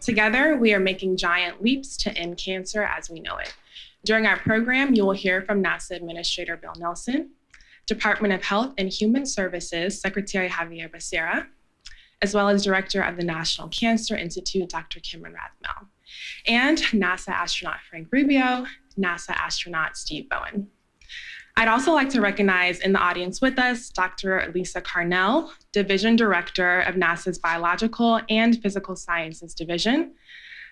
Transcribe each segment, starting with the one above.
Together, we are making giant leaps to end cancer as we know it. During our program, you will hear from NASA Administrator Bill Nelson, Department of Health and Human Services Secretary Javier Becerra, as well as Director of the National Cancer Institute, Dr. Cameron Rathmel, and NASA astronaut Frank Rubio, NASA astronaut Steve Bowen. I'd also like to recognize in the audience with us, Dr. Lisa Carnell, Division Director of NASA's Biological and Physical Sciences Division,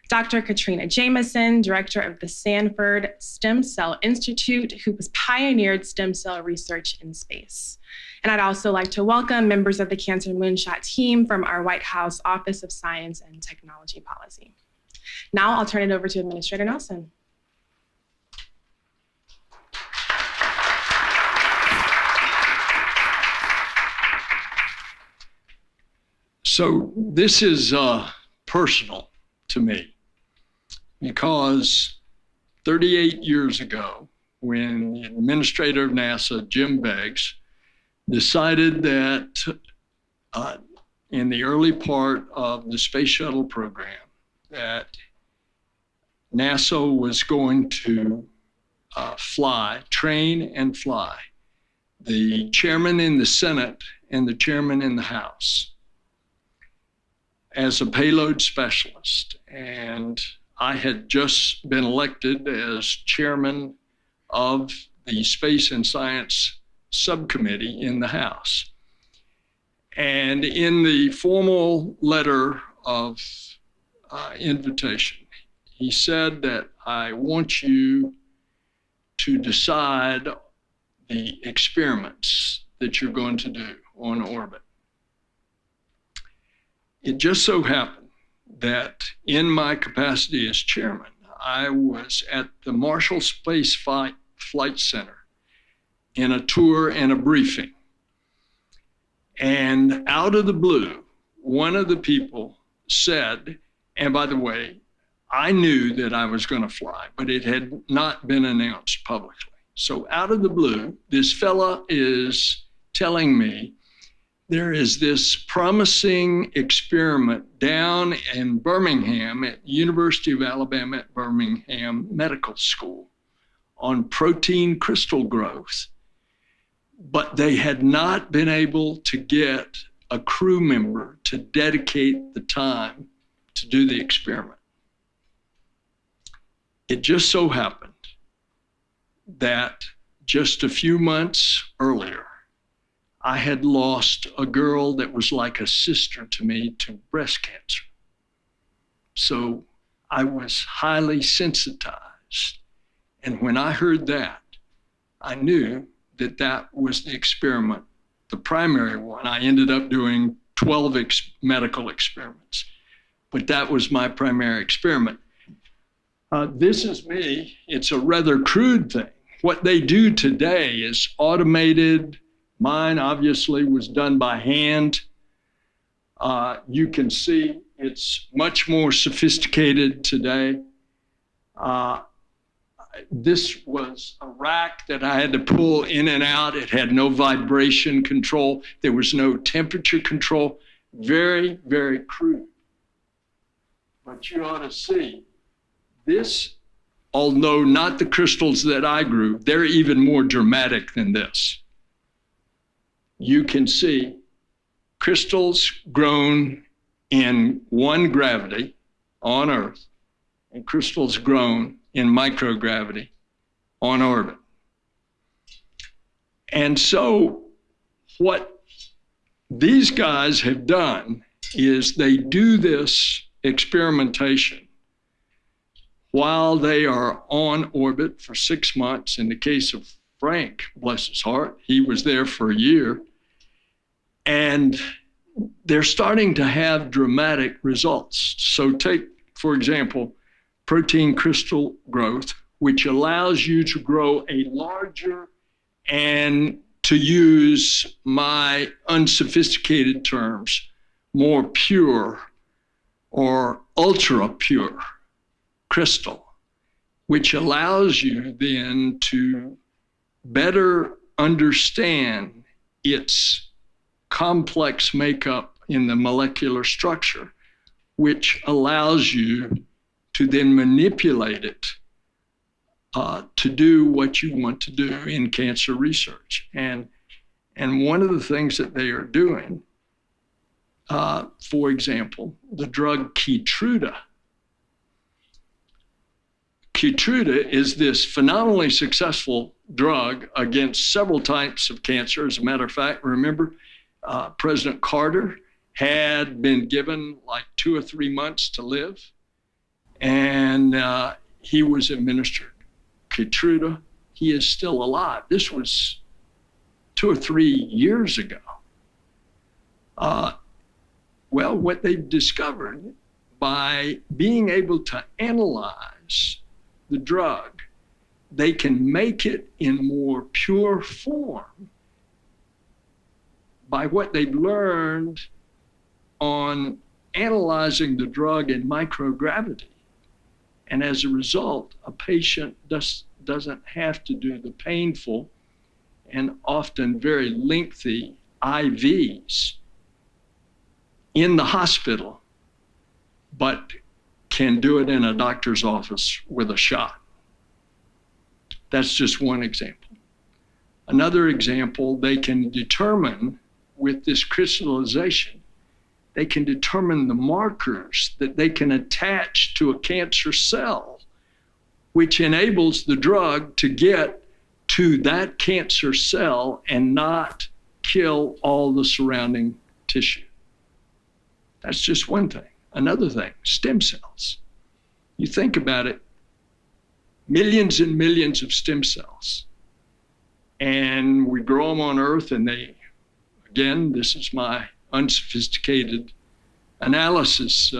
Dr. Katrina Jameson, Director of the Sanford Stem Cell Institute, who has pioneered stem cell research in space. And I'd also like to welcome members of the Cancer Moonshot team from our White House Office of Science and Technology Policy. Now I'll turn it over to Administrator Nelson. So this is personal to me because 38 years ago, when the administrator of NASA, Jim Beggs, decided that in the early part of the space shuttle program, that NASA was going to train and fly the chairman in the Senate and the chairman in the House as a payload specialist. And I had just been elected as chairman of the Space and Science Subcommittee in the House. And in the formal letter of invitation, he said that I want you to decide the experiments that you're going to do on orbit. It just so happened that in my capacity as chairman, I was at the Marshall Space Flight Center in a tour and a briefing. And out of the blue, one of the people said, and by the way, I knew that I was going to fly, but it had not been announced publicly. So out of the blue, this fella is telling me there is this promising experiment down in Birmingham at University of Alabama at Birmingham Medical School on protein crystal growth, but they had not been able to get a crew member to dedicate the time to do the experiment. It just so happened that just a few months earlier, I had lost a girl that was like a sister to me to breast cancer. So I was highly sensitized. And when I heard that, I knew that that was the experiment, the primary one. I ended up doing 12 medical experiments, but that was my primary experiment. This is me. It's a rather crude thing. What they do today is automated. Mine obviously was done by hand. You can see it's much more sophisticated today. This was a rack that I had to pull in and out. It had no vibration control. There was no temperature control. Very, very crude. But you ought to see this, although not the crystals that I grew, they're even more dramatic than this. You can see crystals grown in one gravity on Earth and crystals grown in microgravity on orbit. And so what these guys have done is they do this experimentation while they are on orbit for 6 months. In the case of Frank, bless his heart, he was there for a year. And they're starting to have dramatic results. So take, for example, protein crystal growth, which allows you to grow a larger and, to use my unsophisticated terms, more pure or ultra pure crystal, which allows you then to better understand its complex makeup in the molecular structure, which allows you to then manipulate it to do what you want to do in cancer research. And one of the things that they are doing, for example, the drug Keytruda. Keytruda is this phenomenally successful drug against several types of cancer. As a matter of fact, remember, President Carter had been given like 2 or 3 months to live, and he was administered Keytruda. He is still alive. This was 2 or 3 years ago. Well, what they've discovered by being able to analyze the drug, they can make it in more pure form by what they've learned on analyzing the drug in microgravity. And as a result, a patient doesn't have to do the painful and often very lengthy IVs in the hospital, but can do it in a doctor's office with a shot. That's just one example. Another example, they can determine with this crystallization, they can determine the markers that they can attach to a cancer cell, which enables the drug to get to that cancer cell and not kill all the surrounding tissue. That's just one thing. Another thing, stem cells. You think about it, millions and millions of stem cells. And we grow them on Earth, and they, again, this is my unsophisticated analysis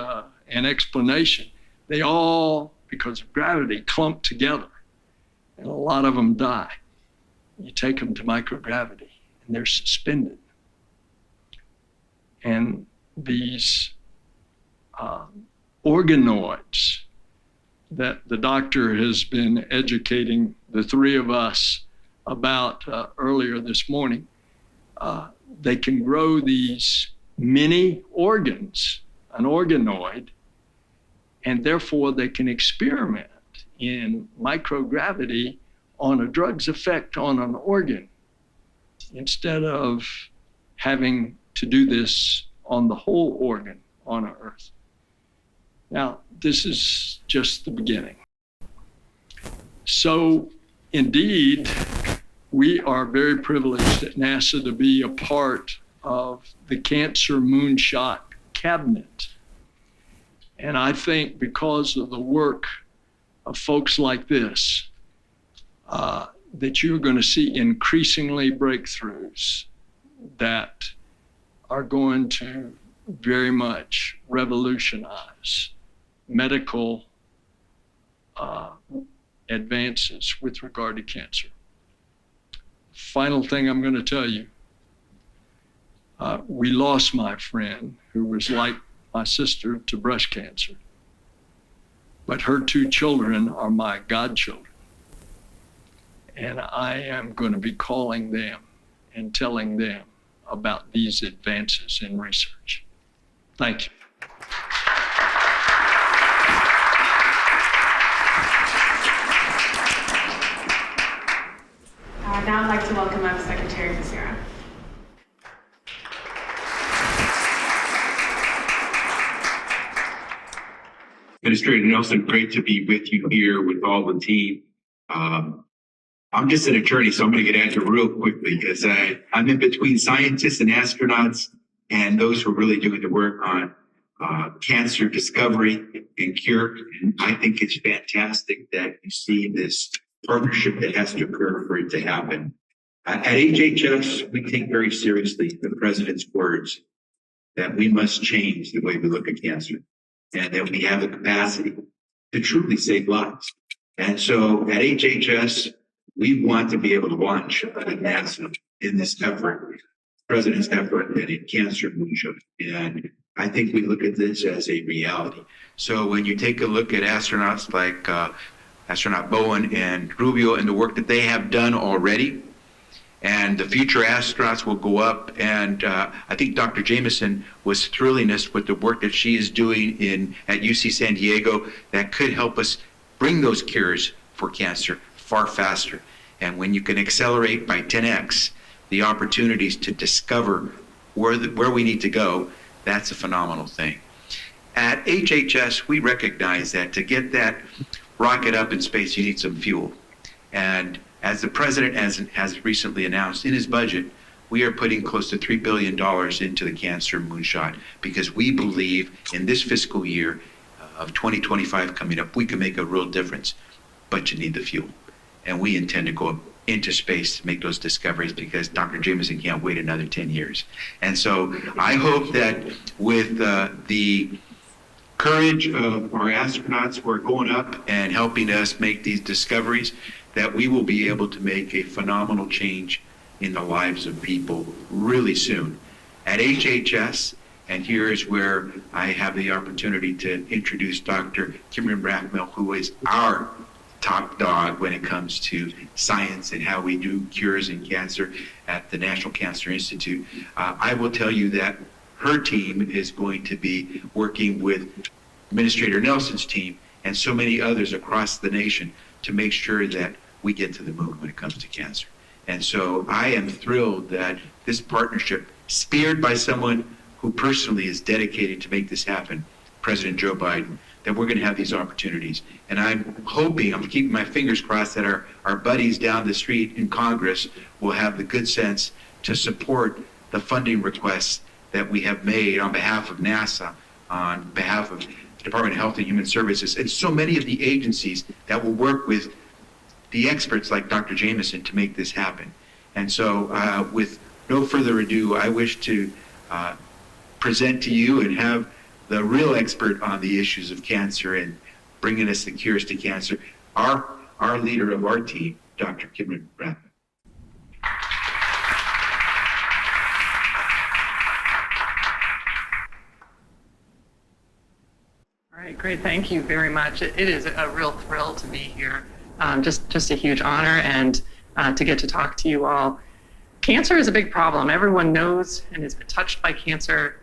and explanation. They all, because of gravity, clump together, and a lot of them die. You take them to microgravity, and they're suspended. And these organoids that the doctor has been educating the three of us about earlier this morning, they can grow these mini organs, an organoid, and therefore they can experiment in microgravity on a drug's effect on an organ instead of having to do this on the whole organ on Earth. Now, this is just the beginning. So, indeed, we are very privileged at NASA to be a part of the Cancer Moonshot Cabinet. And I think because of the work of folks like this, that you're going to see increasingly breakthroughs that are going to very much revolutionize medical advances with regard to cancer. Final thing I'm going to tell you, we lost my friend who was like my sister to breast cancer, but her 2 children are my godchildren. And I am going to be calling them and telling them about these advances in research. Thank you. Now I'd like to welcome up Secretary Becerra. Administrator Nelson, great to be with you here with all the team. I'm just an attorney, so I'm going to get at it real quickly because I'm in between scientists and astronauts and those who are really doing the work on cancer discovery and cure. And I think it's fantastic that you see this partnership that has to occur for it to happen. At HHS, we take very seriously the president's words that we must change the way we look at cancer and that we have the capacity to truly save lives. And so at HHS, we want to be able to launch NASA in this effort, president's effort, and in Cancer Moonshot. And I think we look at this as a reality. So when you take a look at astronauts like astronaut Bowen and Rubio and the work that they have done already, and the future astronauts will go up. And I think Dr. Jameson was thrilling us with the work that she is doing at UC San Diego that could help us bring those cures for cancer far faster. And when you can accelerate by 10x the opportunities to discover where we need to go, that's a phenomenal thing. At HHS, we recognize that to get that rocket up in space, you need some fuel. And as the president has recently announced in his budget, we are putting close to $3 billion into the cancer moonshot because we believe in this fiscal year of 2025 coming up, we can make a real difference, but you need the fuel. And we intend to go up into space to make those discoveries because Dr. Jameson can't wait another 10 years. And so I hope that with the courage of our astronauts who are going up and helping us make these discoveries, that we will be able to make a phenomenal change in the lives of people really soon. At HHS, and here is where I have the opportunity to introduce Dr. Kimberly Rathmel, who is our top dog when it comes to science and how we do cures in cancer at the National Cancer Institute. I will tell you that her team is going to be working with Administrator Nelson's team and so many others across the nation to make sure that we get to the moon when it comes to cancer. And so I am thrilled that this partnership, spearheaded by someone who personally is dedicated to make this happen, President Joe Biden, that we're going to have these opportunities. And I'm hoping, I'm keeping my fingers crossed that our buddies down the street in Congress will have the good sense to support the funding requests that we have made on behalf of NASA, on behalf of the Department of Health and Human Services, and so many of the agencies that will work with the experts like Dr. Jameson to make this happen. And so with no further ado, I wish to present to you and have the real expert on the issues of cancer and bringing us the cures to cancer, our leader of our team, Dr. Kimberly Rathmel. All right, great. Thank you very much. It is a real thrill to be here. Just a huge honor and to get to talk to you all. Cancer is a big problem. Everyone knows and has been touched by cancer.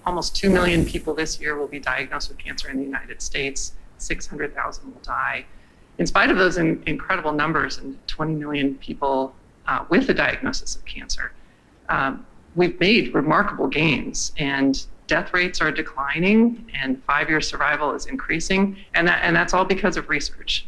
Almost 2 million people this year will be diagnosed with cancer in the United States. 600,000 will die. In spite of those incredible numbers and 20 million people with a diagnosis of cancer, we've made remarkable gains, and death rates are declining and 5-year survival is increasing, and that's all because of research.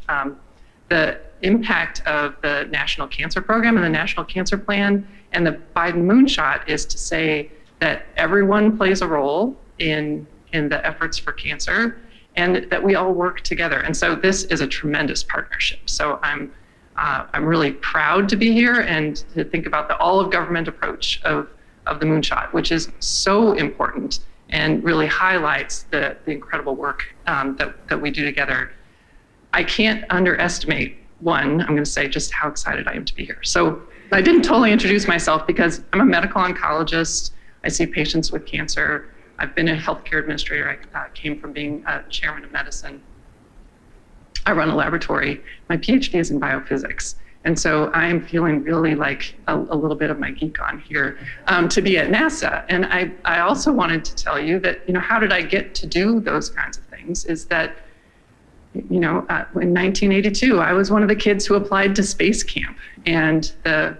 The impact of the National Cancer Program and the National Cancer Plan and the Biden Moonshot is to say that everyone plays a role in the efforts for cancer and that we all work together. And so this is a tremendous partnership. So I'm really proud to be here and to think about the all of government approach of the Moonshot, which is so important and really highlights the incredible work that we do together. I can't underestimate, I'm going to say just how excited I am to be here. So I didn't totally introduce myself because I'm a medical oncologist. I see patients with cancer. I've been a healthcare administrator. I came from being a chairman of medicine. I run a laboratory. My PhD is in biophysics. And so I am feeling really like a little bit of my geek on here to be at NASA. And I also wanted to tell you that, how did I get to do those kinds of things is that, in 1982, I was one of the kids who applied to space camp, and the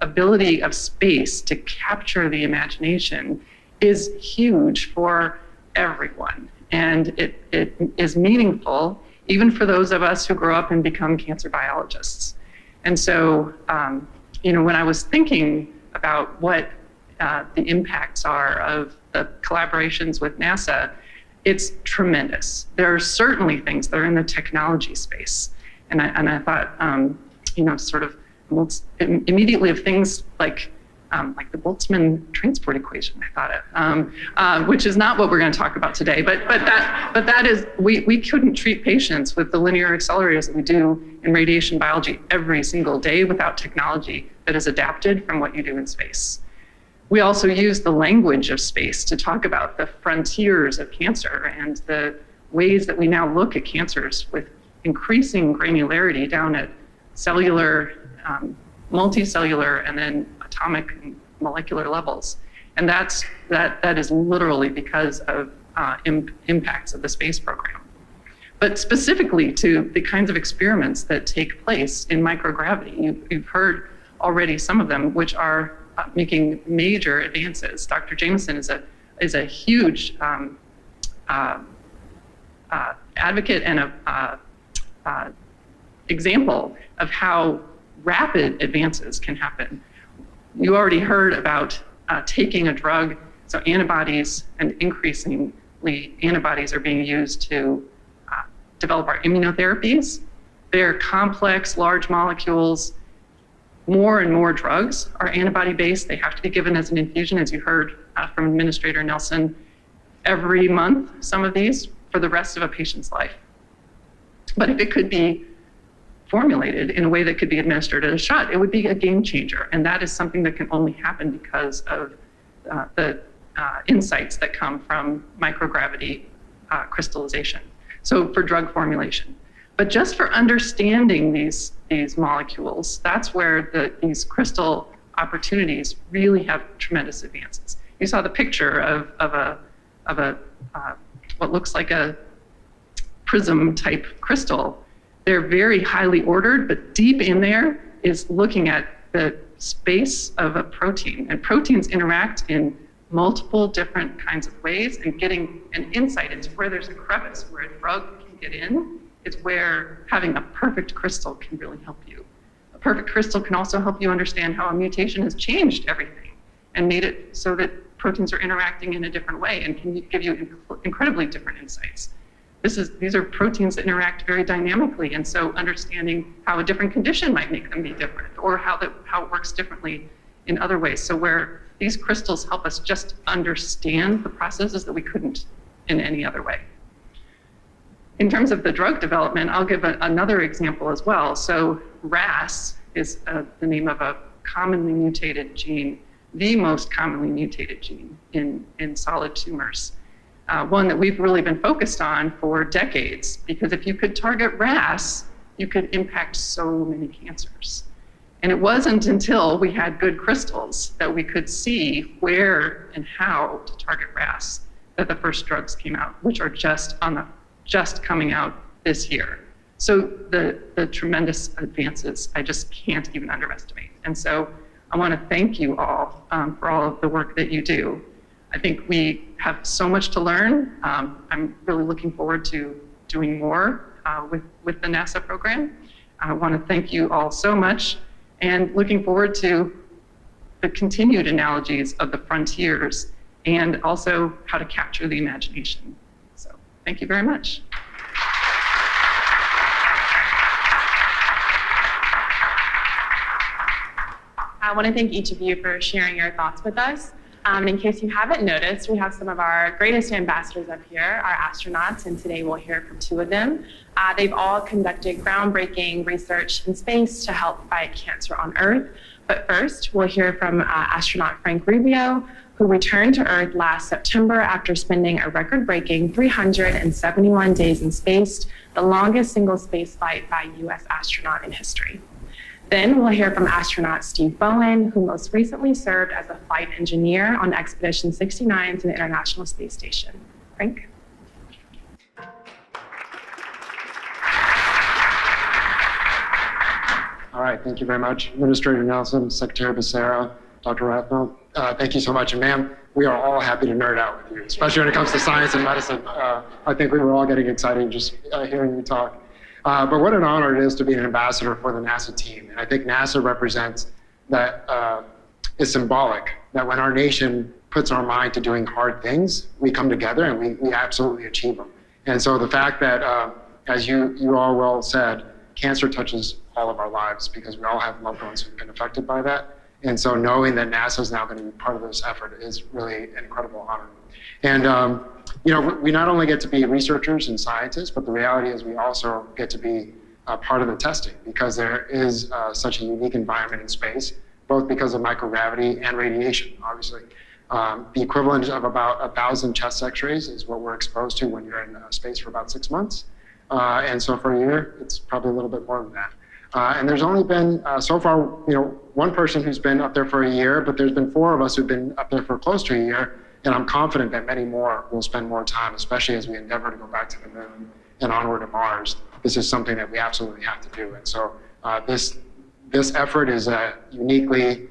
ability of space to capture the imagination is huge for everyone. And it is meaningful even for those of us who grow up and become cancer biologists. And so, when I was thinking about what the impacts are of the collaborations with NASA, it's tremendous. There are certainly things that are in the technology space. And I thought, sort of immediately of things like the Boltzmann transport equation, I thought of, which is not what we're going to talk about today. But that is, we couldn't treat patients with the linear accelerators that we do in radiation biology every single day without technology that is adapted from what you do in space. We also use the language of space to talk about the frontiers of cancer and the ways that we now look at cancers with increasing granularity down at cellular multicellular and then atomic and molecular levels. And that is literally because of impacts of the space program. But specifically to the kinds of experiments that take place in microgravity, you've heard already some of them, which are making major advances. Dr. Jameson is a huge advocate and a example of how rapid advances can happen. You already heard about taking a drug, so antibodies, and increasingly antibodies are being used to develop our immunotherapies. They're complex, large molecules. More and more drugs are antibody-based. They have to be given as an infusion, as you heard from Administrator Nelson, every month, some of these, for the rest of a patient's life. But if it could be formulated in a way that could be administered as a shot, it would be a game changer. And that is something that can only happen because of the insights that come from microgravity crystallization. So for drug formulation. But just for understanding these molecules, that's where these crystal opportunities really have tremendous advances. You saw the picture of what looks like a prism type crystal. They're very highly ordered, but deep in there is looking at the space of a protein. And proteins interact in multiple different kinds of ways, and getting an insight into where there's a crevice, where a drug can get in, is where having a perfect crystal can really help you. A perfect crystal can also help you understand how a mutation has changed everything and made it so that proteins are interacting in a different way and can give you incredibly different insights. These are proteins that interact very dynamically, and so understanding how a different condition might make them be different, or how it works differently in other ways. So where these crystals help us just understand the processes that we couldn't in any other way. In terms of the drug development, I'll give another example as well. So RAS is the name of a commonly mutated gene, the most commonly mutated gene in solid tumors. One that we've really been focused on for decades, because if you could target RAS, you could impact so many cancers. And it wasn't until we had good crystals that we could see where and how to target RAS that the first drugs came out, which are just coming out this year. So the tremendous advances, I just can't even underestimate. And so I want to thank you all for all of the work that you do. I think we have so much to learn. I'm really looking forward to doing more with the NASA program. I want to thank you all so much, and looking forward to the continued analogies of the frontiers and also how to capture the imagination. So thank you very much. I want to thank each of you for sharing your thoughts with us. In case you haven't noticed, we have some of our greatest ambassadors up here, our astronauts, and today we'll hear from two of them. They've all conducted groundbreaking research in space to help fight cancer on Earth. But first, we'll hear from astronaut Frank Rubio, who returned to Earth last September after spending a record-breaking 371 days in space, the longest single space flight by a U.S. astronaut in history. Then we'll hear from astronaut Steve Bowen, who most recently served as a flight engineer on Expedition 69 to the International Space Station. Frank? All right, thank you very much. Administrator Nelson, Secretary Becerra, Dr. Rathmel, thank you so much. And ma'am, we are all happy to nerd out with you, especially when it comes to science and medicine. I think we were all getting excited just hearing you talk. But what an honor it is to be an ambassador for the NASA team. And I think NASA represents that is symbolic, that when our nation puts our mind to doing hard things, we come together and we absolutely achieve them. And so the fact that, as you all well said, cancer touches all of our lives because we all have loved ones who've been affected by that. And so knowing that NASA is now going to be part of this effort is really an incredible honor. And you know, we not only get to be researchers and scientists, but the reality is we also get to be part of the testing because there is such a unique environment in space, both because of microgravity and radiation, obviously. The equivalent of about 1,000 chest x-rays is what we're exposed to when you're in space for about 6 months. And so for a year, it's probably a little bit more than that. And there's only been, so far, one person who's been up there for a year, but there's been 4 of us who've been up there for close to a year. And I'm confident that many more will spend more time, especially as we endeavor to go back to the moon and onward to Mars. This is something that we absolutely have to do. And so this effort is uniquely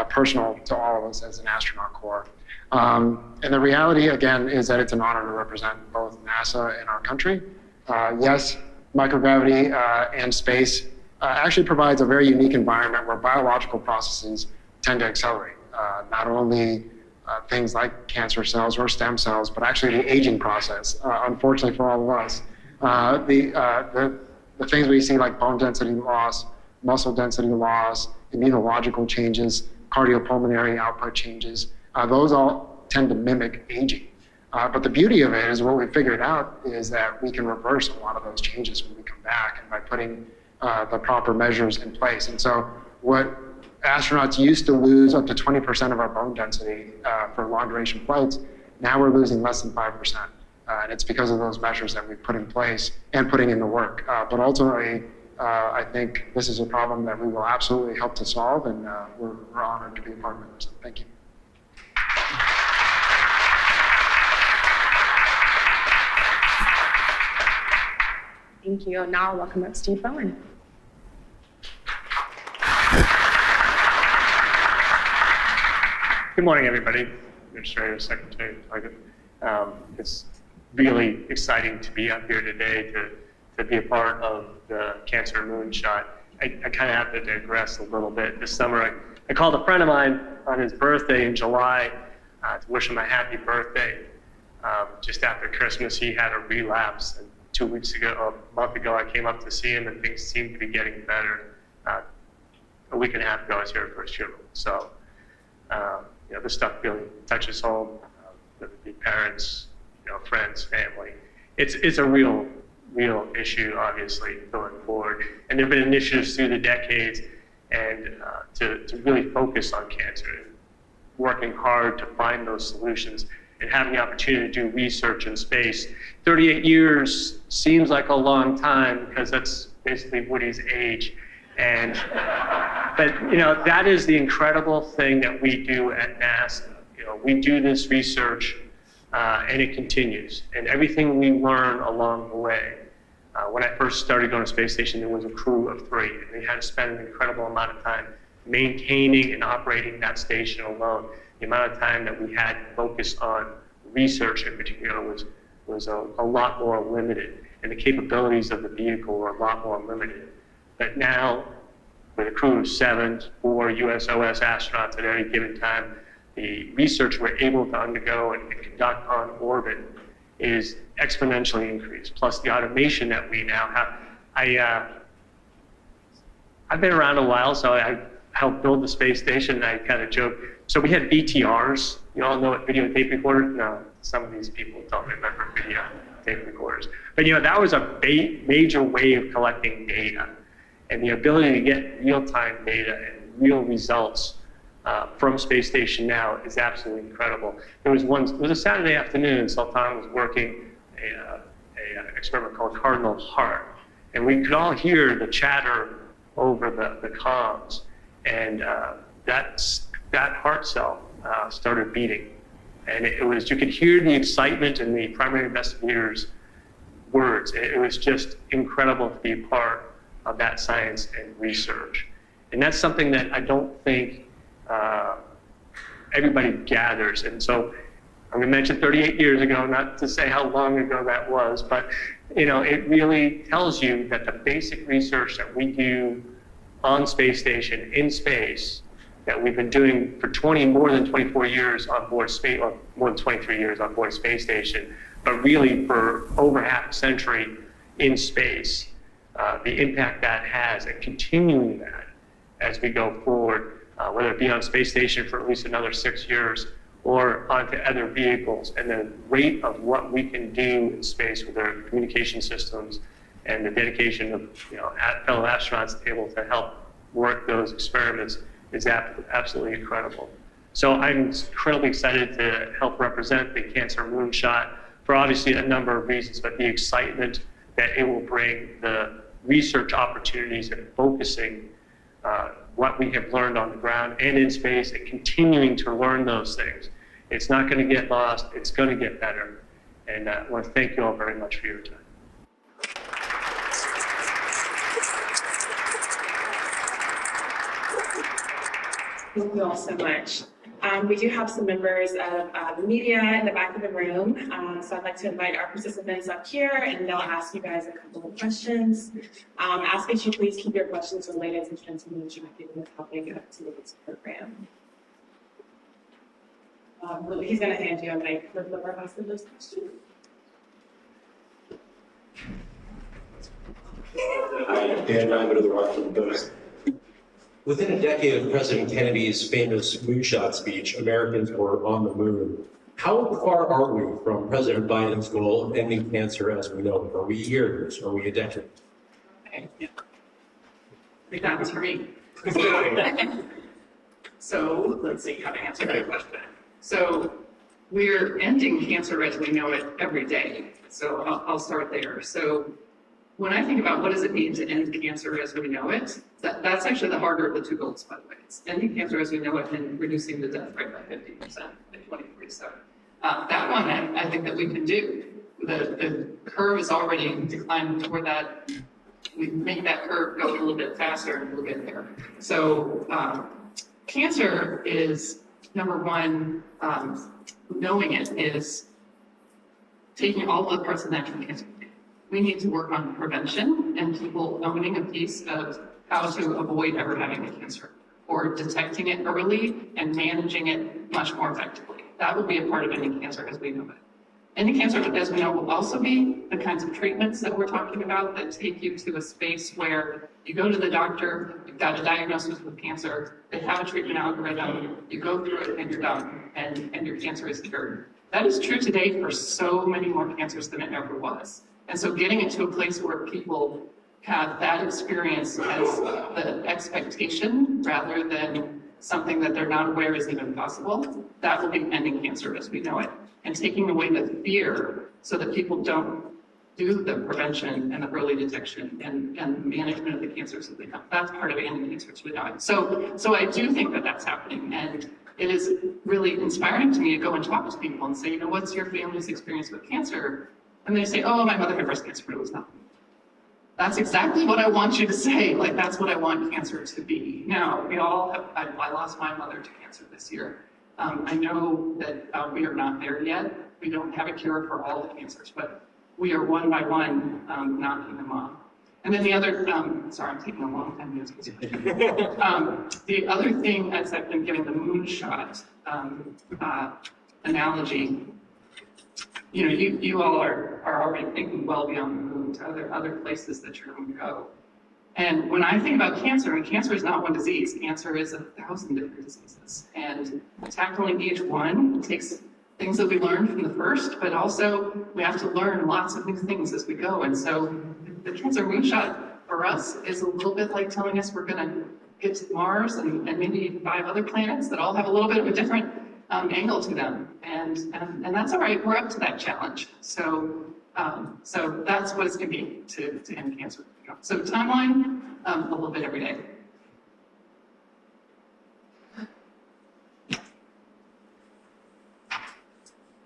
personal to all of us as an astronaut corps. And the reality, again, is that it's an honor to represent both NASA and our country. Yes, microgravity and space actually provides a very unique environment where biological processes tend to accelerate. Not only things like cancer cells or stem cells, but actually the aging process, unfortunately for all of us. The things we see like bone density loss, muscle density loss, immunological changes, cardiopulmonary output changes, those all tend to mimic aging. But the beauty of it is what we figured out is that we can reverse a lot of those changes when we come back and by putting the proper measures in place. And so what astronauts used to lose up to 20% of our bone density for long duration flights, now we're losing less than 5%. And it's because of those measures that we've put in place and putting in the work. But ultimately, I think this is a problem that we will absolutely help to solve, and we're honored to be a part of it. So thank you. Thank you. Now I'll welcome up Steve Bowen. Good morning, everybody. Administrator, Secretary, it's really exciting to be up here today to be a part of the Cancer Moonshot. I kind of have to digress a little bit. This summer, I called a friend of mine on his birthday in July to wish him a happy birthday. Just after Christmas, he had a relapse. And 2 weeks ago, a month ago, I came up to see him and things seemed to be getting better. A week and a half ago, I was here for his funeral. So, this stuff really touches home, whether it be parents, friends, family. It's a real issue, obviously, going forward. And there have been initiatives through the decades and to really focus on cancer, and working hard to find those solutions and having the opportunity to do research in space. 38 years seems like a long time because that's basically Woody's age. But that is the incredible thing that we do at NASA. We do this research and it continues. And everything we learn along the way. When I first started going to space station, there was a crew of 3, and they had to spend an incredible amount of time maintaining and operating that station alone. The amount of time that we had to focus on research in particular was a lot more limited, and the capabilities of the vehicle were a lot more limited. But now, with a crew of 7, 4 USOS astronauts at any given time, the research we're able to undergo and conduct on orbit is exponentially increased, plus the automation that we now have. I've been around a while, so I helped build the space station, and I kind of joke. So we had VTRs. You all know what video tape recorders? No, some of these people don't remember video tape recorders. But that was a major way of collecting data. And the ability to get real-time data and real results from space station now is absolutely incredible. It was a Saturday afternoon, and Sultan was working an experiment called Cardinal Heart. And we could all hear the chatter over the comms. And that heart cell started beating. And you could hear the excitement in the primary investigator's words. It was just incredible to be a part of that science and research. And that's something that I don't think everybody gathers. And so I'm going to mention 38 years ago, not to say how long ago that was, but it really tells you that the basic research that we do on space station, in space, that we've been doing for more than 24 years on board space, or more than 23 years on board space station, but really for over half a century in space, the impact that has, and continuing that as we go forward, whether it be on space station for at least another 6 years or onto other vehicles, and the rate of what we can do in space with our communication systems and the dedication of fellow astronauts able to help work those experiments is absolutely incredible. So I'm incredibly excited to help represent the Cancer Moonshot for obviously a number of reasons, but the excitement that it will bring, the research opportunities and focusing what we have learned on the ground and in space and continuing to learn those things. It's not going to get lost. It's going to get better. And I want to thank you all very much for your time. Thank you all so much. We do have some members of the media in the back of the room, so I'd like to invite our participants up here, and they'll ask you guys a couple of questions. Ask that you please keep your questions related to trends and Moonshot given the topic of today's program. He's going to hand you a mic for whoever asks those questions. Hi, Dan Ryman of the Washington Post. Within a decade of President Kennedy's famous Moonshot speech, Americans were on the moon. How far are we from President Biden's goal of ending cancer as we know it? Are we years? Are we a decade? Okay. Yeah. Read that to me. So let's see how to answer that question. So we're ending cancer as we know it every day. So I'll start there. So when I think about what does it mean to end cancer as we know it, that's actually the harder of the two goals, by the way. It's ending cancer as we know it and reducing the death rate by 50% by 2047. That one I think that we can do. The curve is already declining toward that. We make that curve go a little bit faster and we'll get there. So cancer is, number one, knowing it is taking all the parts of natural cancer. We need to work on prevention and people owning a piece of how to avoid ever having a cancer or detecting it early and managing it much more effectively. That will be a part of ending cancer as we know it. Ending cancer, as we know, will also be the kinds of treatments that we're talking about that take you to a space where you go to the doctor, you've got a diagnosis with cancer, they have a treatment algorithm, you go through it and you're done, and your cancer is cured. That is true today for so many more cancers than it ever was. And so getting it to a place where people have that experience as the expectation rather than something that they're not aware is even possible, that will be ending cancer as we know it. And taking away the fear so that people don't do the prevention and the early detection and management of the cancers that they have. That's part of ending cancer as we know it. So I do think that that's happening. And it is really inspiring to me to go and talk to people and say, you know, what's your family's experience with cancer? And they say, oh, my mother had breast cancer, but it was nothing. That's exactly what I want you to say. Like, that's what I want cancer to be. Now, we all have, I lost my mother to cancer this year. I know that we are not there yet. We don't have a cure for all the cancers, but we are one by one knocking them off. And then the other, sorry, I'm taking a long time to answer this question. The other thing, as I've been giving the moonshot analogy, you know, you all are already thinking well beyond the moon to other places that you're going to go. And when I think about cancer, and cancer is not one disease, cancer is 1,000 different diseases. And tackling each one takes things that we learned from the first, but also we have to learn lots of new things as we go. And so the cancer moonshot for us is a little bit like telling us we're going to get to Mars and maybe 5 other planets that all have a little bit of a different angle to them. And that's all right, we're up to that challenge. So that's what it's going to be to end cancer. So timeline, a little bit every day.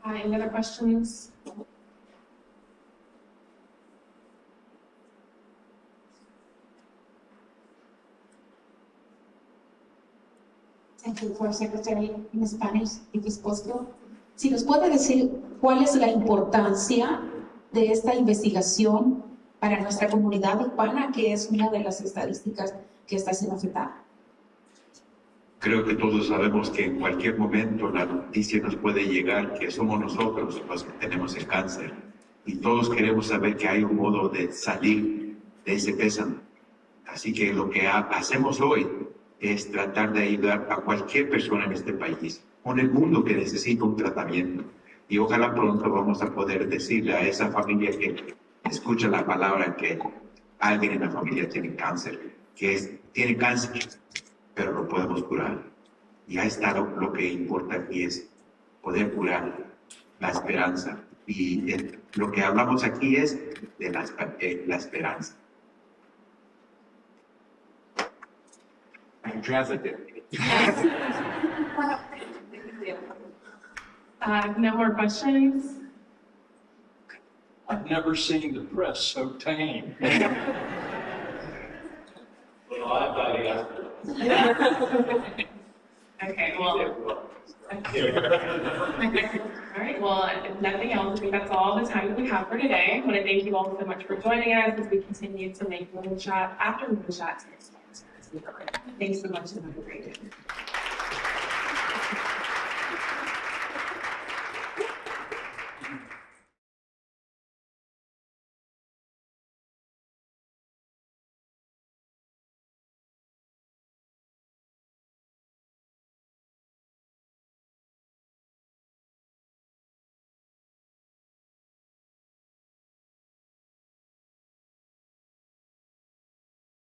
Any other questions? Thank you, for Secretary in Spanish, if it's possible. Si nos puede decir cuál es la importancia de esta investigación para nuestra comunidad hispana, que es una de las estadísticas que está siendo afectada. Creo que todos sabemos que en cualquier momento la noticia nos puede llegar que somos nosotros los que tenemos el cáncer y todos queremos saber que hay un modo de salir de ese pésame. Así que lo que hacemos hoy es tratar de ayudar a cualquier persona en este país o en el mundo que necesita un tratamiento. Y ojalá pronto vamos a poder decirle a esa familia que escucha la palabra que alguien en la familia tiene cáncer, tiene cáncer, pero lo podemos curar. Y ahí está lo que importa aquí es poder curar la esperanza. Y lo que hablamos aquí es de la esperanza. can translate there. No more questions? I've never seen the press so tame. Well, I've got to ask. Okay, well. All right, well, if nothing else, I think that's all the time that we have for today. I want to thank you all so much for joining us as we continue to make Moonshot after Moonshot. Thanks so much and have a great day.